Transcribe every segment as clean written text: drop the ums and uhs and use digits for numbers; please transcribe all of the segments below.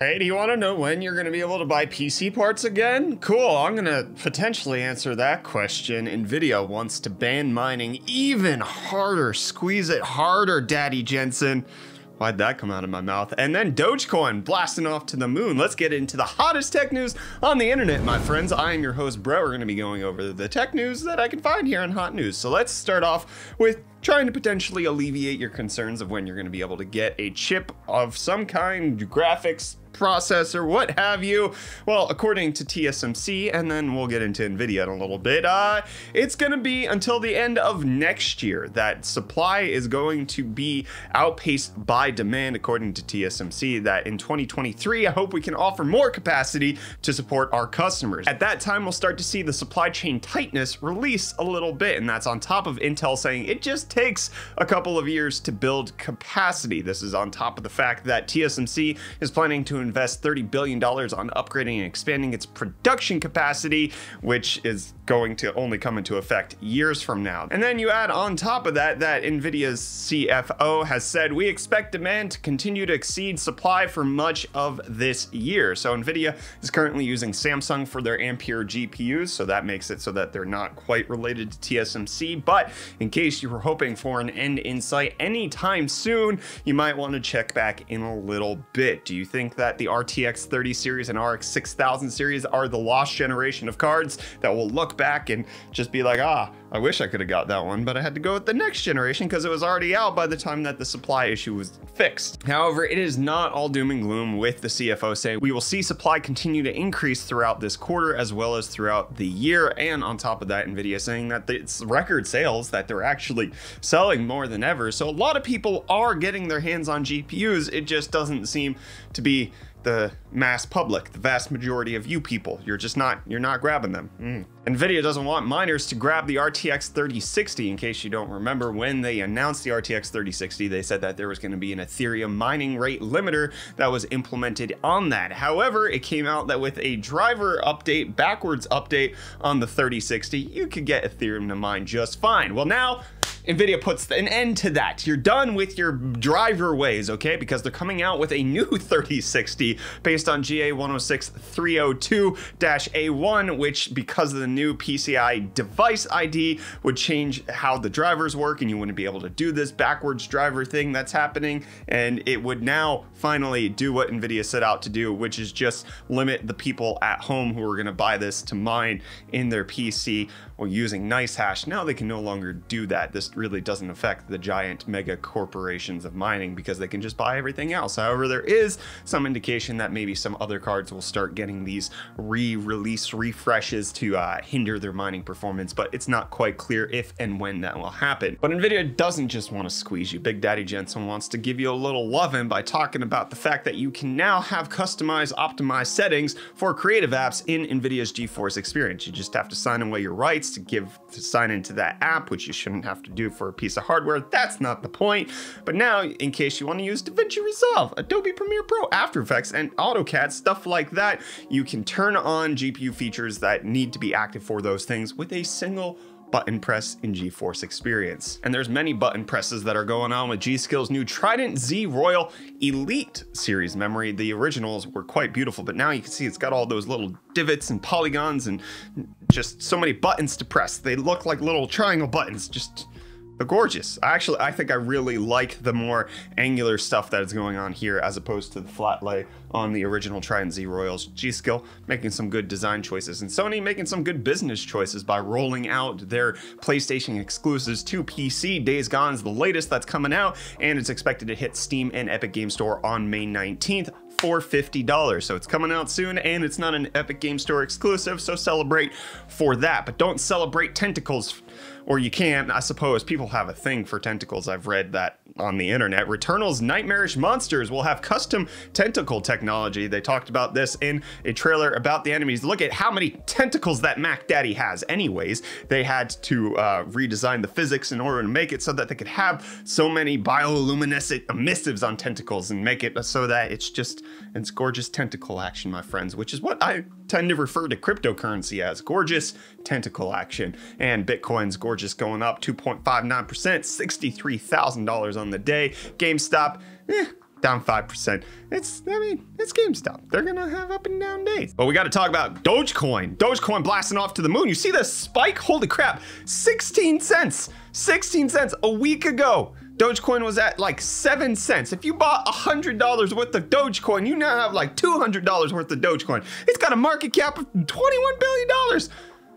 Hey, do you want to know when you're going to be able to buy PC parts again? Cool, I'm going to potentially answer that question. Nvidia wants to ban mining even harder. Squeeze it harder, Daddy Jensen. Why'd that come out of my mouth? And then Dogecoin blasting off to the moon. Let's get into the hottest tech news on the internet, my friends. I am your host, Bro. We're going to be going over the tech news that I can find here on Hot News. So let's start off with trying to potentially alleviate your concerns of when you're going to be able to get a chip of some kind, graphics processor, what have you. Well, according to TSMC, and then we'll get into Nvidia in a little bit, it's going to be until the end of next year that supply is going to be outpaced by demand, according to TSMC, that in 2023, I hope we can offer more capacity to support our customers. At that time, we'll start to see the supply chain tightness release a little bit, and that's on top of Intel saying it just takes a couple of years to build capacity. This is on top of the fact that TSMC is planning to invest $30 billion on upgrading and expanding its production capacity, which is going to only come into effect years from now. And then you add on top of that, that Nvidia's CFO has said, we expect demand to continue to exceed supply for much of this year. So Nvidia is currently using Samsung for their Ampere GPUs, so that makes it so that they're not quite related to TSMC. But in case you were hoping for an end in sight anytime soon, you might want to check back in a little bit. Do you think that the RTX 30 series and RX 6000 series are the lost generation of cards that will look back and just be like, I wish I could have got that one, but I had to go with the next generation because it was already out by the time that the supply issue was fixed. However, it is not all doom and gloom, with the CFO saying we will see supply continue to increase throughout this quarter as well as throughout the year. And on top of that, Nvidia saying that it's record sales, that they're actually selling more than ever. So a lot of people are getting their hands on GPUs. It just doesn't seem to be the mass public, the vast majority of you people. You're not grabbing them. Nvidia doesn't want miners to grab the RTX 3060. In case you don't remember, when they announced the RTX 3060, they said that there was going to be an Ethereum mining rate limiter that was implemented on that. However, it came out that with a driver update, backwards update on the 3060, you could get Ethereum to mine just fine. Well, now Nvidia puts an end to that. You're done with your driver ways, okay? Because they're coming out with a new 3060 based on GA 106302-A1, which, because of the new PCI device ID, would change how the drivers work, and you wouldn't be able to do this backwards driver thing that's happening. And it would now finally do what Nvidia set out to do, which is just limit the people at home who are going to buy this to mine in their PC or using NiceHash. Now they can no longer do that. This really doesn't affect the giant mega corporations of mining because they can just buy everything else. However, there is some indication that maybe some other cards will start getting these re-release refreshes to hinder their mining performance, but it's not quite clear if and when that will happen. But Nvidia doesn't just want to squeeze you. Big Daddy Jensen wants to give you a little lovin' by talking about the fact that you can now have customized, optimized settings for creative apps in Nvidia's GeForce experience. You just have to sign away your rights to sign into that app, which you shouldn't have to do for a piece of hardware. That's not the point. But now, in case you want to use DaVinci Resolve, Adobe Premiere Pro, After Effects, and AutoCAD, stuff like that, you can turn on GPU features that need to be active for those things with a single button press in GeForce experience. And there's many button presses that are going on with G-Skill's new Trident Z Royal Elite series memory. The originals were quite beautiful, but now you can see it's got all those little divots and polygons and just so many buttons to press. They look like little triangle buttons. They're gorgeous. I think I really like the more angular stuff that is going on here as opposed to the flat lay on the original Trident Z Royals. G-Skill making some good design choices, and Sony making some good business choices by rolling out their PlayStation exclusives to PC. Days Gone is the latest that's coming out, and it's expected to hit Steam and Epic Game Store on May 19th. For $50. So it's coming out soon, and it's not an Epic Game Store exclusive, so celebrate for that. But don't celebrate Tentacles, or you can, I suppose. People have a thing for tentacles. I've read that on the internet. Returnal's nightmarish monsters will have custom tentacle technology. They talked about this in a trailer about the enemies. Look at how many tentacles that Mac Daddy has. Anyways, they had to redesign the physics in order to make it so that they could have so many bioluminescent emissives on tentacles and make it so that it's gorgeous tentacle action, my friends, which is what I tend to refer to cryptocurrency as, gorgeous tentacle action. And Bitcoin's gorgeous, going up 2.59%, $63,000 on the day. GameStop, down 5%. I mean, it's GameStop. They're gonna have up and down days. But we gotta talk about Dogecoin. Dogecoin blasting off to the moon. You see this spike? Holy crap, 16 cents. 16 cents a week ago. Dogecoin was at like 7 cents. If you bought $100 worth of Dogecoin, you now have like $200 worth of Dogecoin. It's got a market cap of $21 billion.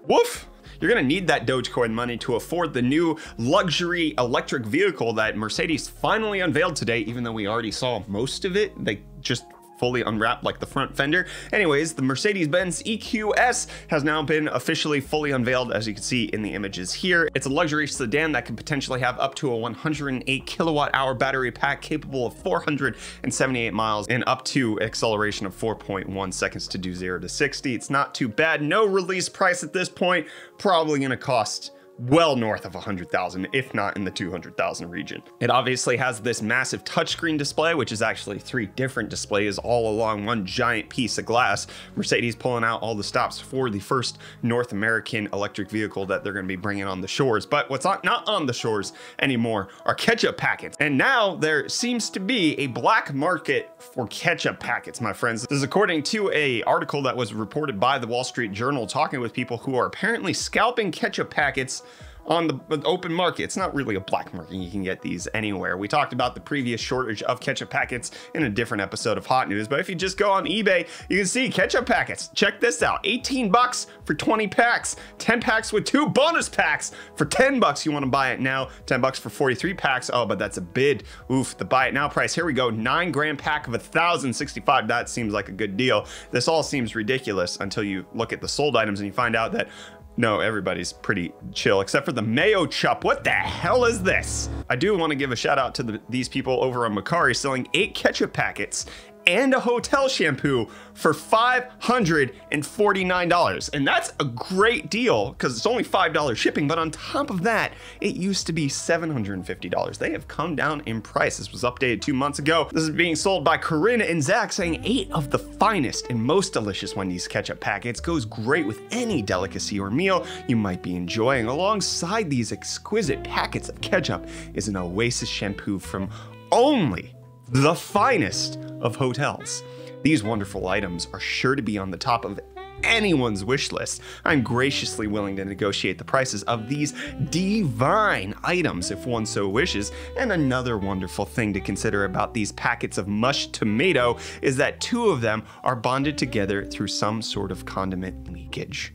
Woof. You're gonna need that Dogecoin money to afford the new luxury electric vehicle that Mercedes finally unveiled today, even though we already saw most of it. They just fully unwrapped like the front fender. Anyways, the Mercedes-Benz EQS has now been officially fully unveiled, as you can see in the images here. It's a luxury sedan that can potentially have up to a 108 kilowatt hour battery pack capable of 478 miles and up to acceleration of 4.1 seconds to do 0 to 60. It's not too bad. No release price at this point. Probably gonna cost well north of 100,000, if not in the 200,000 region. It obviously has this massive touchscreen display, which is actually 3 different displays all along one giant piece of glass. Mercedes pulling out all the stops for the first North American electric vehicle that they're going to be bringing on the shores. But what's not on the shores anymore are ketchup packets. And now there seems to be a black market for ketchup packets, my friends. This is according to an article that was reported by the Wall Street Journal, talking with people who are apparently scalping ketchup packets on the open market. It's not really a black market. You can get these anywhere. We talked about the previous shortage of ketchup packets in a different episode of Hot News, but if you just go on eBay, you can see ketchup packets. Check this out. 18 bucks for 20 packs, 10 packs with 2 bonus packs for 10 bucks. You want to buy it now, 10 bucks for 43 packs. Oh, but that's a bid. Oof, the buy it now price. Here we go. 9-gram pack of 1,065. That seems like a good deal. This all seems ridiculous until you look at the sold items and you find out that no, everybody's pretty chill, except for the Mayo Chup. What the hell is this? I do want to give a shout out to these people over on Macari selling 8 ketchup packets and a hotel shampoo for $549. And that's a great deal because it's only $5 shipping, but on top of that, it used to be $750. They have come down in price. This was updated 2 months ago. This is being sold by Corinne and Zach, saying 8 of the finest and most delicious Wendy's ketchup packets. Goes great with any delicacy or meal you might be enjoying. Alongside these exquisite packets of ketchup is an Oasis shampoo from only the finest of hotels. These wonderful items are sure to be on the top of anyone's wish list. I'm graciously willing to negotiate the prices of these divine items if one so wishes. And another wonderful thing to consider about these packets of mushed tomato is that 2 of them are bonded together through some sort of condiment leakage.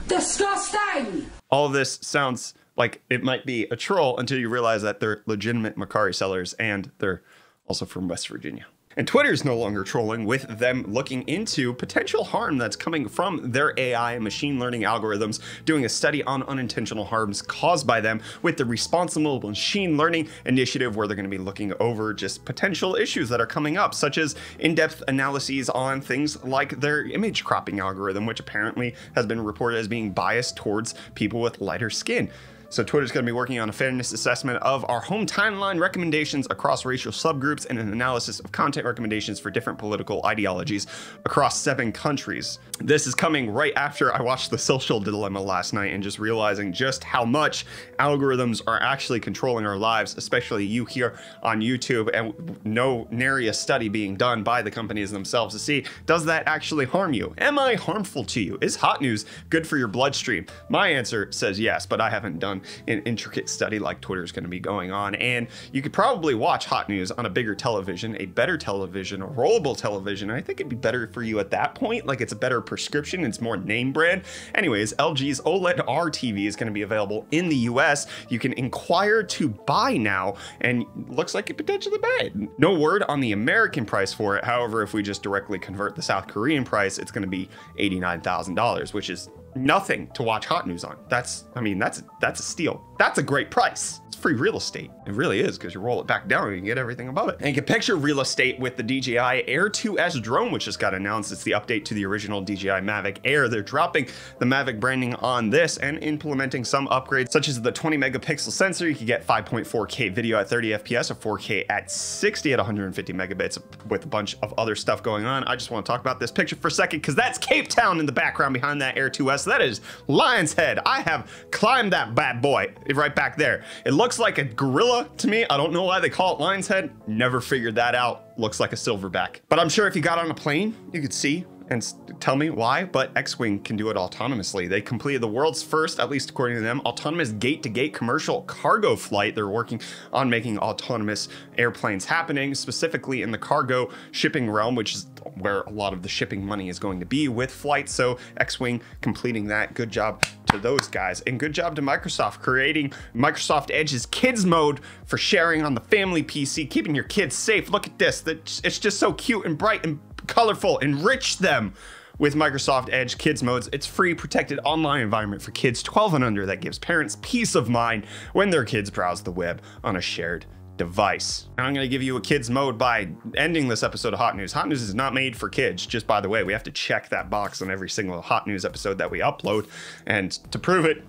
Disgusting! All of this sounds like it might be a troll until you realize that they're legitimate Macari sellers and they're also from West Virginia. And Twitter's no longer trolling, with them looking into potential harm that's coming from their AI and machine learning algorithms, doing a study on unintentional harms caused by them with the Responsible Machine Learning Initiative, where they're going to be looking over just potential issues that are coming up, such as in-depth analyses on things like their image cropping algorithm, which apparently has been reported as being biased towards people with lighter skin. So Twitter's going to be working on a fairness assessment of our home timeline recommendations across racial subgroups and an analysis of content recommendations for different political ideologies across 7 countries. This is coming right after I watched The Social Dilemma last night and just realizing just how much algorithms are actually controlling our lives, especially you here on YouTube, and no nary a study being done by the companies themselves to see, does that actually harm you? Am I harmful to you? Is hot news good for your bloodstream? My answer says yes, but I haven't done an intricate study like Twitter's going to be going on. And you could probably watch hot news on a bigger television, a better television, a rollable television. And I think it'd be better for you at that point. Like, it's a better prescription. It's more name brand. Anyways, LG's OLED R TV is going to be available in the US. You can inquire to buy now, and looks like you potentially buy it. No word on the American price for it. However, if we just directly convert the South Korean price, it's going to be $89,000, which is nothing to watch hot news on. That's a steal. That's a great price. It's free real estate. It really is, because you roll it back down and you can get everything above it. And you can picture real estate with the DJI Air 2S drone, which just got announced. It's the update to the original DJI Mavic Air. They're dropping the Mavic branding on this and implementing some upgrades, such as the 20 megapixel sensor. You can get 5.4K video at 30 FPS or 4K at 60 at 150 megabits with a bunch of other stuff going on. I just want to talk about this picture for a second, because that's Cape Town in the background behind that Air 2S. That is Lion's Head. I have climbed that bad boy right back there. It looks looks like a gorilla to me. I don't know why they call it lion's head. Never figured that out. Looks like a silverback. But I'm sure if you got on a plane, you could see and tell me why, but X-Wing can do it autonomously. They completed the world's first, at least according to them, autonomous gate-to-gate commercial cargo flight. They're working on making autonomous airplanes happening, specifically in the cargo shipping realm, which is where a lot of the shipping money is going to be with flights. So X-Wing completing that. Good job to those guys. And good job to Microsoft creating Microsoft Edge's kids mode for sharing on the family PC, keeping your kids safe. Look at this. It's just so cute and bright and colorful. Enrich them with Microsoft Edge Kids Modes. It's free, protected online environment for kids 12 and under that gives parents peace of mind when their kids browse the web on a shared device. And I'm going to give you a kids mode by ending this episode of Hot News. Hot News is not made for kids, just by the way. We have to check that box on every single Hot News episode that we upload. And to prove it,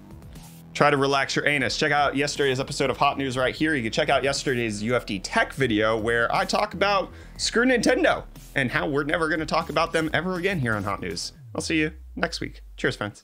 try to relax your anus. Check out yesterday's episode of Hot News right here. You can check out yesterday's UFD Tech video where I talk about screw Nintendo and how we're never going to talk about them ever again here on Hot News. I'll see you next week. Cheers, friends.